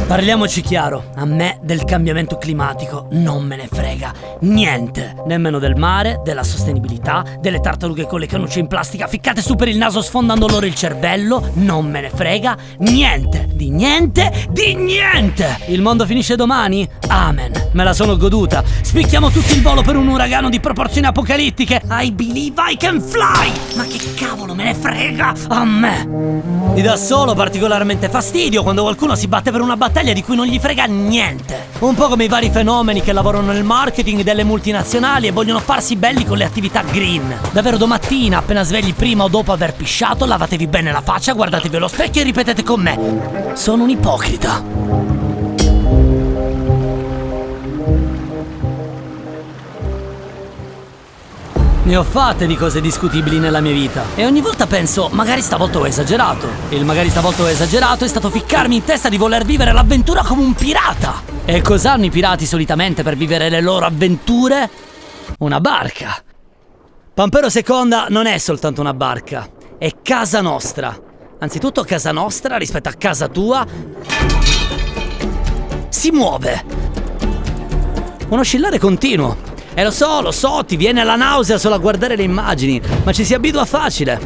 Parliamoci chiaro, a me del cambiamento climatico non me ne frega niente. Nemmeno del mare, della sostenibilità, delle tartarughe con le cannucce in plastica ficcate su per il naso sfondando loro il cervello. Non me ne frega niente. Di niente, di niente. Il mondo finisce domani? Amen. Me la sono goduta. Spicchiamo tutti il volo per un uragano di proporzioni apocalittiche. I believe I can fly. Ma che cavolo me ne frega a me? Mi dà solo particolarmente fastidio quando qualcuno si batte per una battaglia di cui non gli frega niente. Un po' come i vari fenomeni che lavorano nel marketing delle multinazionali e vogliono farsi belli con le attività green. Davvero domattina, appena svegli prima o dopo aver pisciato, lavatevi bene la faccia, guardatevi allo specchio e ripetete con me: sono un ipocrita. Ne ho fatte di cose discutibili nella mia vita e ogni volta penso, magari stavolta ho esagerato. Il magari stavolta ho esagerato è stato ficcarmi in testa di voler vivere l'avventura come un pirata. E cosa hanno i pirati solitamente per vivere le loro avventure? Una barca. Pampero Seconda non è soltanto una barca, è casa nostra. Anzitutto casa nostra rispetto a casa tua si muove. Un oscillare continuo. E lo so, ti viene la nausea solo a guardare le immagini, ma ci si abitua facile.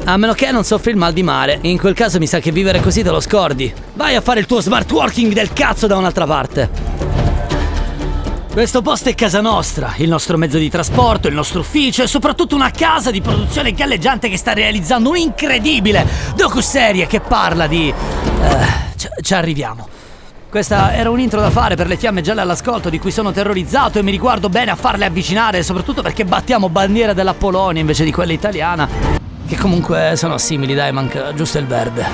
A meno che non soffri il mal di mare, in quel caso mi sa che vivere così te lo scordi. Vai a fare il tuo smart working del cazzo da un'altra parte. Questo posto è casa nostra, il nostro mezzo di trasporto, il nostro ufficio e soprattutto una casa di produzione galleggiante che sta realizzando un'incredibile docuserie che parla di... ci arriviamo. Questa era un intro da fare per le fiamme gialle all'ascolto di cui sono terrorizzato e mi riguardo bene a farle avvicinare, soprattutto perché battiamo bandiera della Polonia invece di quella italiana, che comunque sono simili, dai, manca giusto il verde.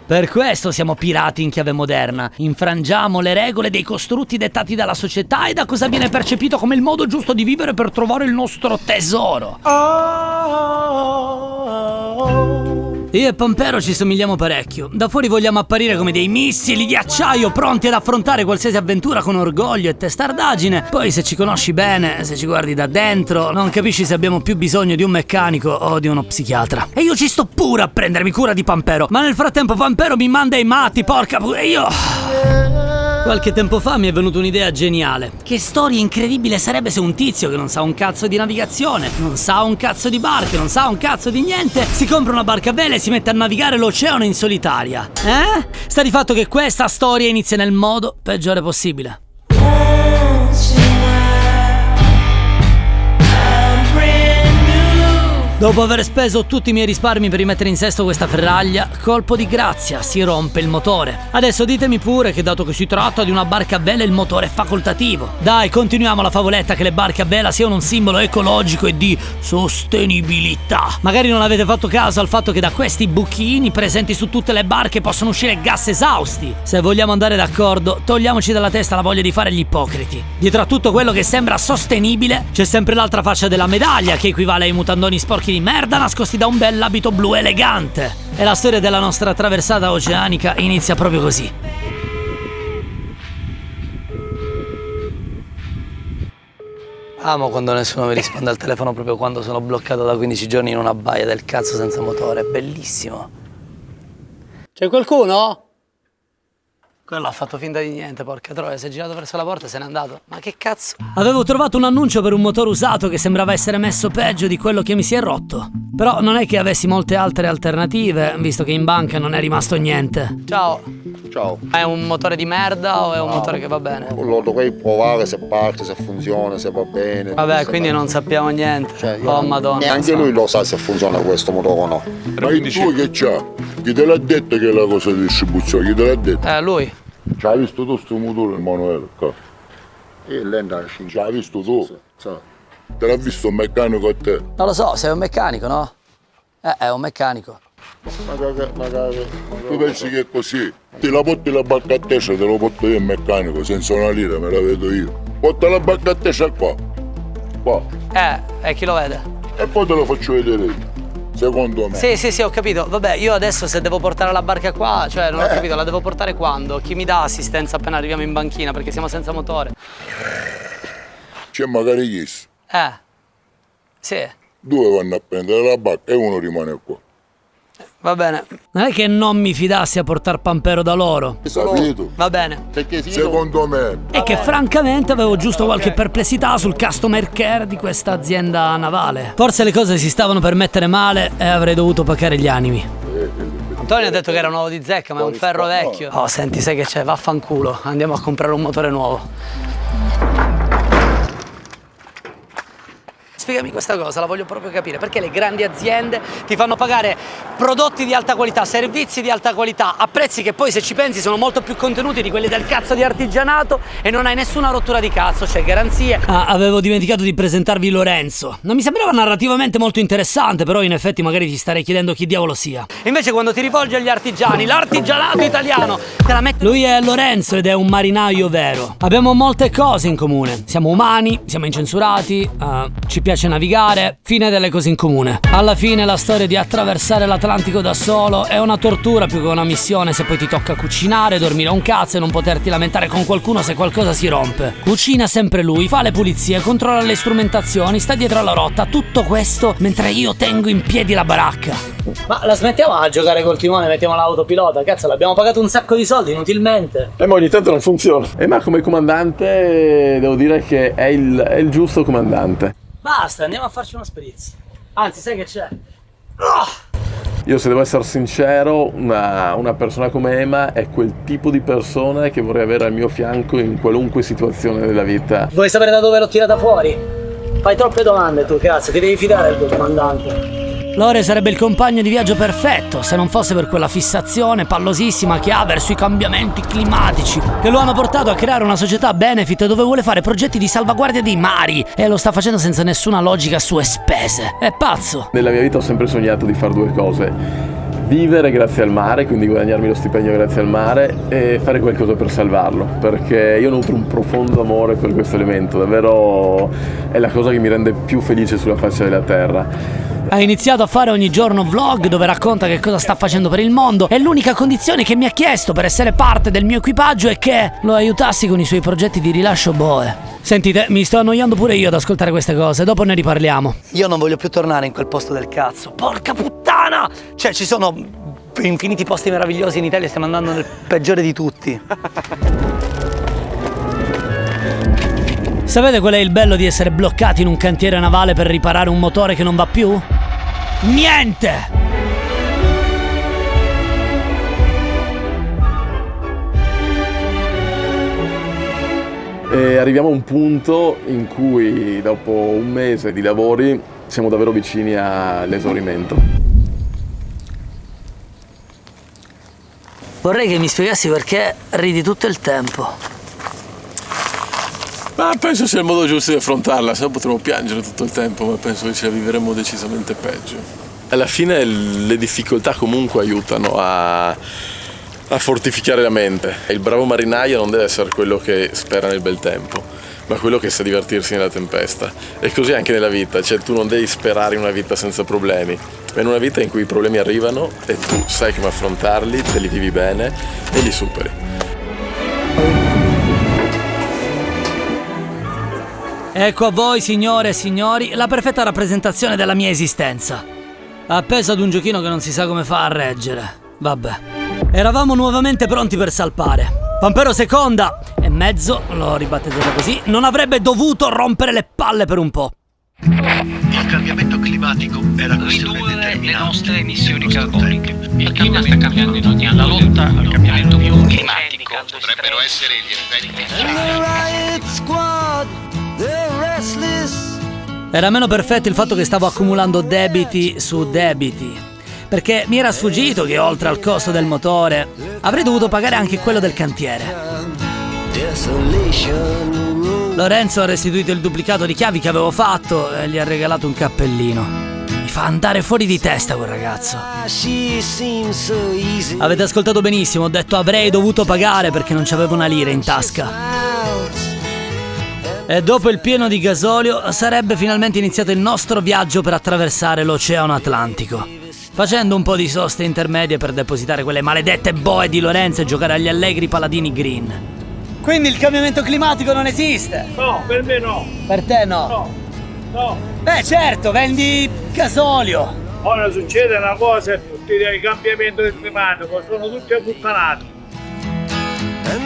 Per questo siamo pirati in chiave moderna, infrangiamo le regole dei costrutti dettati dalla società e da cosa viene percepito come il modo giusto di vivere per trovare il nostro tesoro. Io e Pampero ci somigliamo parecchio. Da fuori vogliamo apparire come dei missili di acciaio pronti ad affrontare qualsiasi avventura con orgoglio e testardaggine. Poi se ci conosci bene, se ci guardi da dentro, non capisci se abbiamo più bisogno di un meccanico o di uno psichiatra. E io ci sto pure a prendermi cura di Pampero. Ma nel frattempo Pampero mi manda i matti, porca e io... Qualche tempo fa mi è venuta un'idea geniale. Che storia incredibile sarebbe se un tizio che non sa un cazzo di navigazione, non sa un cazzo di barche, non sa un cazzo di niente, si compra una barca a vela e si mette a navigare l'oceano in solitaria. Sta di fatto che questa storia inizia nel modo peggiore possibile. Dopo aver speso tutti i miei risparmi per rimettere in sesto questa ferraglia, colpo di grazia, si rompe il motore. Adesso ditemi pure che dato che si tratta di una barca a vela il motore è facoltativo. Dai, continuiamo la favoletta che le barche a vela siano un simbolo ecologico e di sostenibilità. Magari non avete fatto caso al fatto che da questi buchini presenti su tutte le barche possono uscire gas esausti. Se vogliamo andare d'accordo, togliamoci dalla testa la voglia di fare gli ipocriti. Dietro a tutto quello che sembra sostenibile c'è sempre l'altra faccia della medaglia, che equivale ai mutandoni sporchi di merda nascosti da un bell'abito blu elegante. E la storia della nostra traversata oceanica inizia proprio così. Amo quando nessuno mi risponde al telefono proprio quando sono bloccato da 15 giorni in una baia del cazzo senza motore. È bellissimo. C'è qualcuno? Quello ha fatto finta di niente, porca troia, si è girato verso la porta e se n'è andato. Ma che cazzo? Avevo trovato un annuncio per un motore usato che sembrava essere messo peggio di quello che mi si è rotto. Però non è che avessi molte altre alternative, visto che in banca non è rimasto niente. Ciao. Ciao. È un motore di merda o è un motore che va bene? Lo dovrei provare se parte, se funziona, se va bene. Vabbè, quindi non sappiamo niente. Cioè, oh madonna. Neanche lui lo sa se funziona questo motore o no. Ma il tuo che c'ha? Chi te l'ha detto che è la cosa di distribuzione? Chi te l'ha detto? Lui. Ci hai visto tu sto motore, Emanuele? Ci hai visto tu? Sì. Te l'ha visto un meccanico a te? Non lo so, sei un meccanico, no? È un meccanico. Magari. Tu pensi che è così? Ti la porti la barca a testa, te lo porto io il meccanico, senza una lira, me la vedo io. Porta la barca a testa qua. Qua. E chi lo vede? E poi te lo faccio vedere io. Secondo me. Sì, ho capito. Vabbè, io adesso se devo portare la barca qua, cioè non ho capito, la devo portare quando? Chi mi dà assistenza appena arriviamo in banchina? Perché siamo senza motore. C'è magari chi? Sì. 2 vanno a prendere la barca e uno rimane qua. Va bene. Non è che non mi fidassi a portar Pampero da loro. Capito? Va bene. Secondo me. È che francamente avevo giusto qualche perplessità sul customer care di questa azienda navale. Forse le cose si stavano per mettere male e avrei dovuto pacare gli animi. Antonio ha detto che era un uovo di zecca, ma è un ferro vecchio. Oh, senti, sai che c'è? Vaffanculo. Andiamo a comprare un motore nuovo. Spiegami questa cosa, la voglio proprio capire. Perché le grandi aziende ti fanno pagare prodotti di alta qualità, servizi di alta qualità, a prezzi che poi, se ci pensi, sono molto più contenuti di quelli del cazzo di artigianato e non hai nessuna rottura di cazzo, c'è garanzie. Ah, avevo dimenticato di presentarvi Lorenzo. Non mi sembrava narrativamente molto interessante, però in effetti magari ti starei chiedendo chi diavolo sia. Invece quando ti rivolgi agli artigiani, l'artigianato italiano, te la metti... Lui è Lorenzo ed è un marinaio vero. Abbiamo molte cose in comune. Siamo umani, siamo incensurati, ci piace navigare, fine delle cose in comune. Alla fine la storia di attraversare l'Atlantico da solo è una tortura più che una missione se poi ti tocca cucinare, dormire un cazzo e non poterti lamentare con qualcuno se qualcosa si rompe. Cucina sempre lui, fa le pulizie, controlla le strumentazioni, sta dietro alla rotta, tutto questo mentre io tengo in piedi la baracca. Ma la smettiamo a giocare col timone, mettiamo l'autopilota? Cazzo, l'abbiamo pagato un sacco di soldi inutilmente. Ma ogni tanto non funziona. Ma come comandante devo dire che è il giusto comandante. Basta, andiamo a farci uno spritz. Anzi, sai che c'è? Io, se devo essere sincero, una persona come Ema è quel tipo di persona che vorrei avere al mio fianco in qualunque situazione della vita. Vuoi sapere da dove l'ho tirata fuori? Fai troppe domande tu, cazzo, ti devi fidare del tuo comandante. Lore sarebbe il compagno di viaggio perfetto se non fosse per quella fissazione pallosissima che ha verso i cambiamenti climatici, che lo hanno portato a creare una società benefit dove vuole fare progetti di salvaguardia dei mari e lo sta facendo senza nessuna logica a sue spese. È pazzo. Nella mia vita ho sempre sognato di fare due cose: vivere grazie al mare, quindi guadagnarmi lo stipendio grazie al mare, e fare qualcosa per salvarlo, perché io nutro un profondo amore per questo elemento, davvero è la cosa che mi rende più felice sulla faccia della terra. Ha iniziato a fare ogni giorno vlog dove racconta che cosa sta facendo per il mondo e l'unica condizione che mi ha chiesto per essere parte del mio equipaggio è che lo aiutassi con i suoi progetti di rilascio boe. Sentite, mi sto annoiando pure io ad ascoltare queste cose, dopo ne riparliamo. Io non voglio più tornare in quel posto del cazzo, porca puttana! Cioè, ci sono infiniti posti meravigliosi in Italia, stiamo andando nel peggiore di tutti. Sapete qual è il bello di essere bloccati in un cantiere navale per riparare un motore che non va più? Niente! E arriviamo a un punto in cui, dopo un mese di lavori, siamo davvero vicini all'esaurimento. Vorrei che mi spiegassi perché ridi tutto il tempo. Ma penso sia il modo giusto di affrontarla, se no potremmo piangere tutto il tempo, ma penso che ce la vivremo decisamente peggio. Alla fine le difficoltà comunque aiutano a fortificare la mente. Il bravo marinaio non deve essere quello che spera nel bel tempo, ma quello che sa divertirsi nella tempesta. E così anche nella vita, cioè tu non devi sperare in una vita senza problemi, ma in una vita in cui i problemi arrivano e tu sai come affrontarli, te li vivi bene e li superi. Ecco a voi, signore e signori, la perfetta rappresentazione della mia esistenza. Appeso ad un giochino che non si sa come fa a reggere. Vabbè. Eravamo nuovamente pronti per salpare. Pampero seconda e mezzo, l'ho ribattezzata così, non avrebbe dovuto rompere le palle per un po'. Il cambiamento climatico è la questione determinante le nostre emissioni carboniche. Il clima sta cambiando in ogni anno. La lotta al cambiamento climatico potrebbero essere gli effetti. Era meno perfetto il fatto che stavo accumulando debiti su debiti, perché mi era sfuggito che oltre al costo del motore avrei dovuto pagare anche quello del cantiere. Lorenzo ha restituito il duplicato di chiavi che avevo fatto e gli ha regalato un cappellino. Mi fa andare fuori di testa quel ragazzo. Avete ascoltato benissimo, ho detto avrei dovuto pagare perché non c'avevo una lira in tasca. E dopo il pieno di gasolio sarebbe finalmente iniziato il nostro viaggio per attraversare l'Oceano Atlantico, facendo un po' di soste intermedie per depositare quelle maledette boe di Lorenzo e giocare agli allegri paladini green. Quindi il cambiamento climatico non esiste? No, per me no. Per te no? No. No. Certo, vendi gasolio. Ora succede una cosa tutti dei cambiamenti climatici, sono tutti allontanati.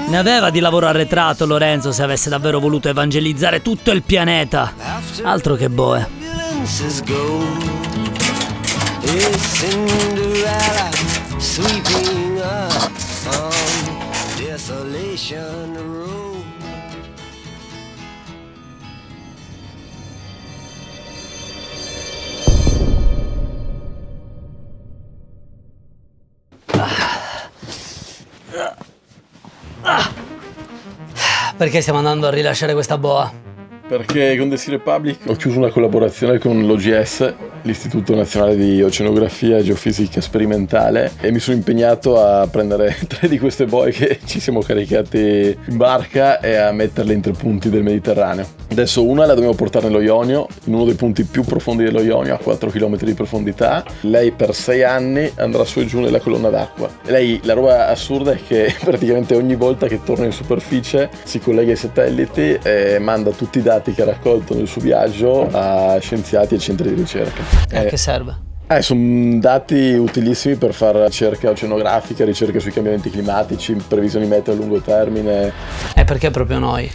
Ne aveva di lavoro arretrato Lorenzo se avesse davvero voluto evangelizzare tutto il pianeta. Altro che boe. Perché stiamo andando a rilasciare questa boa? Perché con The Sea Republic ho chiuso una collaborazione con l'OGS, l'Istituto Nazionale di Oceanografia e Geofisica Sperimentale, e mi sono impegnato a prendere 3 di queste boe che ci siamo caricati in barca e a metterle in 3 punti del Mediterraneo. Adesso una la dobbiamo portare nello Ionio, in uno dei punti più profondi dello Ionio, a 4 km di profondità. Lei per 6 anni andrà su e giù nella colonna d'acqua. Lei, la roba assurda è che praticamente ogni volta che torna in superficie si collega ai satelliti e manda tutti i dati che ha raccolto nel suo viaggio a scienziati e centri di ricerca. Che serve? Sono dati utilissimi per fare ricerca oceanografica, ricerca sui cambiamenti climatici, previsioni meteo a lungo termine. E perché proprio noi?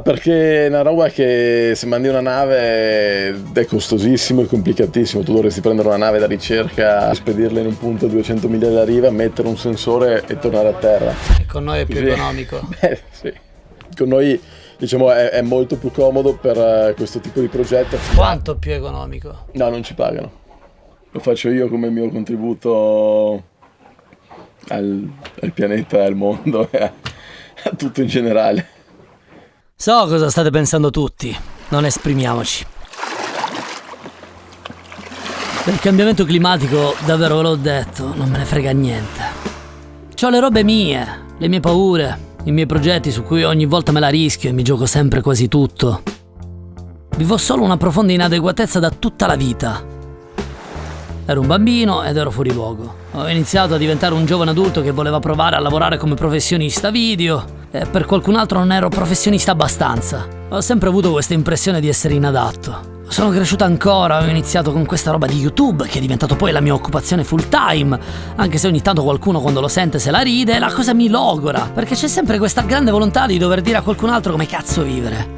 Perché è una roba che se mandi una nave è costosissimo e complicatissimo. Tu dovresti prendere una nave da ricerca, spedirla in un punto a 200 miglia da riva, mettere un sensore e tornare a terra. E con noi è più economico. Sì. Con noi diciamo è molto più comodo per questo tipo di progetto. Quanto più economico? No, non ci pagano. Lo faccio io come mio contributo al pianeta, al mondo e a tutto in generale. So cosa state pensando tutti, non esprimiamoci. Del cambiamento climatico, davvero ve l'ho detto, non me ne frega niente. C'ho le robe mie, le mie paure, i miei progetti su cui ogni volta me la rischio e mi gioco sempre quasi tutto. Vivo solo una profonda inadeguatezza da tutta la vita. Ero un bambino ed ero fuori luogo. Ho iniziato a diventare un giovane adulto che voleva provare a lavorare come professionista video e per qualcun altro non ero professionista abbastanza. Ho sempre avuto questa impressione di essere inadatto. Sono cresciuto ancora, ho iniziato con questa roba di YouTube che è diventato poi la mia occupazione full time, anche se ogni tanto qualcuno quando lo sente se la ride e la cosa mi logora, perché c'è sempre questa grande volontà di dover dire a qualcun altro come cazzo vivere.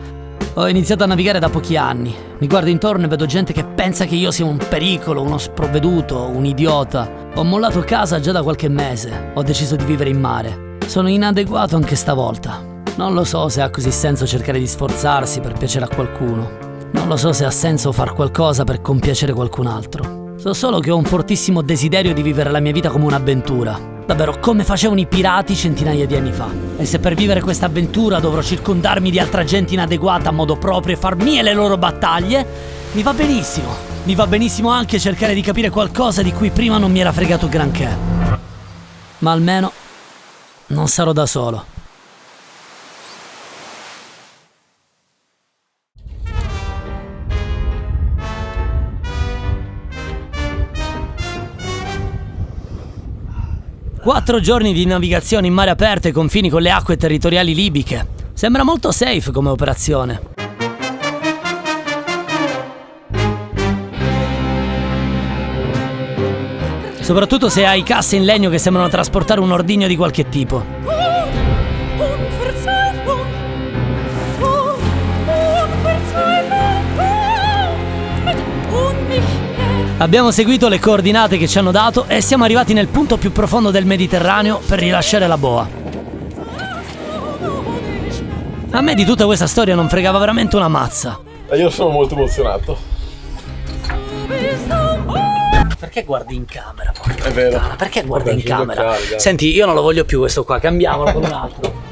Ho iniziato a navigare da pochi anni. Mi guardo intorno e vedo gente che pensa che io sia un pericolo, uno sprovveduto, un idiota. Ho mollato casa già da qualche mese. Ho deciso di vivere in mare. Sono inadeguato anche stavolta. Non lo so se ha così senso cercare di sforzarsi per piacere a qualcuno. Non lo so se ha senso far qualcosa per compiacere qualcun altro. So solo che ho un fortissimo desiderio di vivere la mia vita come un'avventura. Davvero come facevano i pirati centinaia di anni fa. E se per vivere questa avventura dovrò circondarmi di altra gente inadeguata a modo proprio e far mie le loro battaglie, mi va benissimo. Mi va benissimo anche cercare di capire qualcosa di cui prima non mi era fregato granché. Ma almeno non sarò da solo. Quattro giorni di navigazione in mare aperto ai confini con le acque territoriali libiche. Sembra molto safe come operazione. Soprattutto se hai casse in legno che sembrano trasportare un ordigno di qualche tipo. Abbiamo seguito le coordinate che ci hanno dato e siamo arrivati nel punto più profondo del Mediterraneo per rilasciare la boa. A me di tutta questa storia non fregava veramente una mazza. Io sono molto emozionato. Perché guardi in camera? Porca È vero. puttana? Perché guardi in camera? Senti, io non lo voglio più questo qua, cambiamolo con un altro.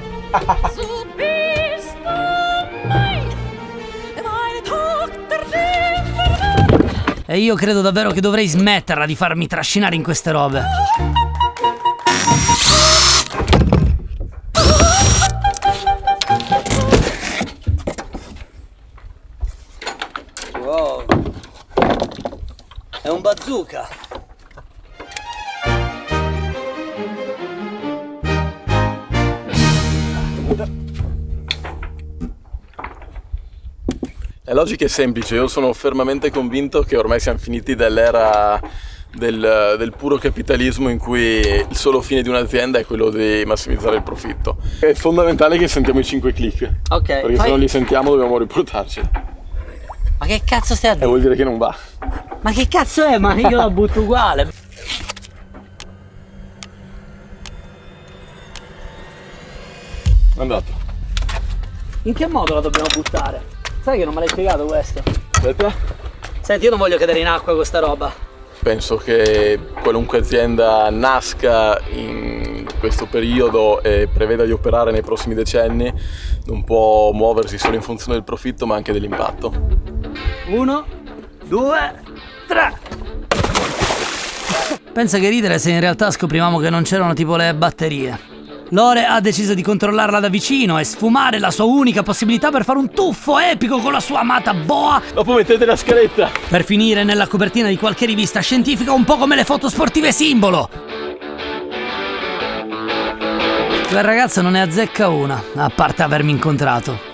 E io credo davvero che dovrei smetterla di farmi trascinare in queste robe. Wow. È un bazooka. La logica è semplice, io sono fermamente convinto che ormai siamo finiti dall'era del puro capitalismo in cui il solo fine di un'azienda è quello di massimizzare il profitto. È fondamentale che sentiamo i 5 click, Ok. perché se non li sentiamo dobbiamo riportarci. Ma che cazzo stai a dire? Vuol dire che non va. Ma che cazzo è? Ma io la butto uguale. È andato. In che modo la dobbiamo buttare? Sai che non me l'hai spiegato questo? Aspetta. Senti, io non voglio cadere in acqua con sta roba. Penso che qualunque azienda nasca in questo periodo e preveda di operare nei prossimi decenni non può muoversi solo in funzione del profitto ma anche dell'impatto. 1, 2, 3. Pensa che ridere se in realtà scoprivamo che non c'erano tipo le batterie. Lore ha deciso di controllarla da vicino e sfumare la sua unica possibilità per fare un tuffo epico con la sua amata boa, Dopo mettete la scaletta. per finire nella copertina di qualche rivista scientifica, un po' come le foto sportive simbolo. Quel ragazzo non ne azzecca una, a parte avermi incontrato.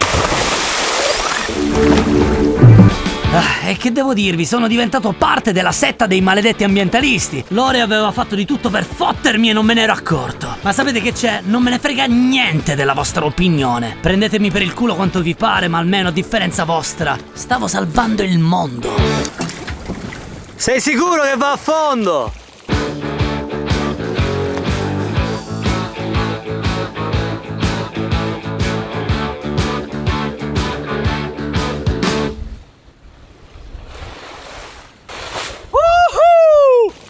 E che devo dirvi, sono diventato parte della setta dei maledetti ambientalisti. Lore aveva fatto di tutto per fottermi e non me ne ero accorto. Ma sapete che c'è? Non me ne frega niente della vostra opinione. Prendetemi per il culo quanto vi pare, ma almeno a differenza vostra stavo salvando il mondo. Sei sicuro che va a fondo?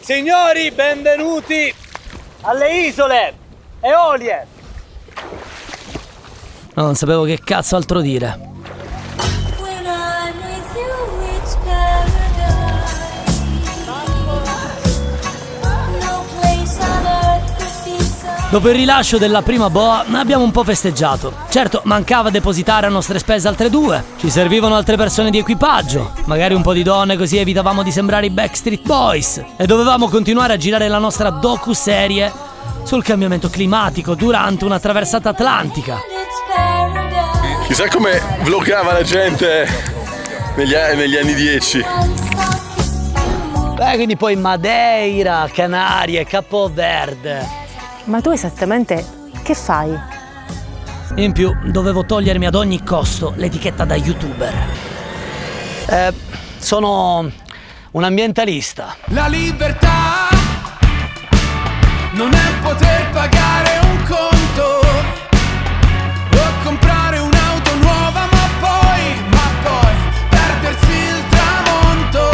Signori, benvenuti alle isole Eolie. No, non sapevo che cazzo altro dire. When I'm with you, it's paradise. No place on earth could be so. Dopo il rilascio della prima boa abbiamo un po' festeggiato. Certo, mancava depositare a nostre spese altre 2. Ci servivano altre persone di equipaggio, magari un po' di donne, così evitavamo di sembrare i Backstreet Boys. E dovevamo continuare a girare la nostra docu-serie sul cambiamento climatico durante una traversata atlantica. It's paradise. Chissà come vloggava la gente negli anni 10. Quindi poi Madeira, Canarie, Capoverde. Ma tu esattamente che fai? In più, dovevo togliermi ad ogni costo l'etichetta da youtuber. Sono un ambientalista. La libertà non è poter pagare un conto o comprare un'auto nuova, ma poi perdersi il tramonto.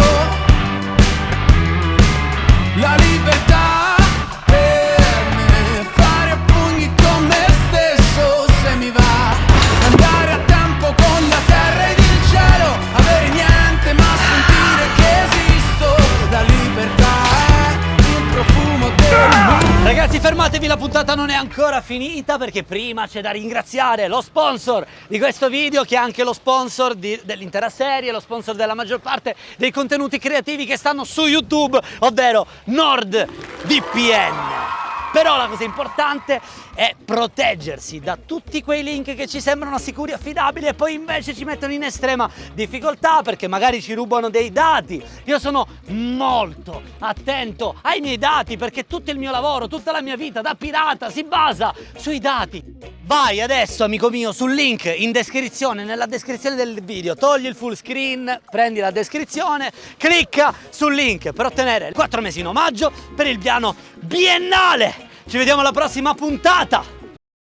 La libertà per me fare a pugni con me stesso, se mi va, andare a tempo con la terra ed il cielo, avere niente ma sentire che esisto. La libertà è il profumo del mondo. Ragazzi, fermatevi, la puntata non è ancora finita perché prima c'è da ringraziare lo sponsor di questo video, che è anche lo sponsor dell'intera serie, lo sponsor della maggior parte dei contenuti creativi che stanno su YouTube, ovvero NordVPN. Però la cosa importante è proteggersi da tutti quei link che ci sembrano sicuri e affidabili e poi invece ci mettono in estrema difficoltà perché magari ci rubano dei dati. Io sono molto attento ai miei dati perché tutto il mio lavoro, tutta la mia vita da pirata si basa sui dati. Vai adesso, amico mio, sul link in descrizione, nella descrizione del video, togli il full screen, prendi la descrizione, clicca sul link per ottenere 4 mesi in omaggio per il piano biennale. Ci vediamo alla prossima puntata!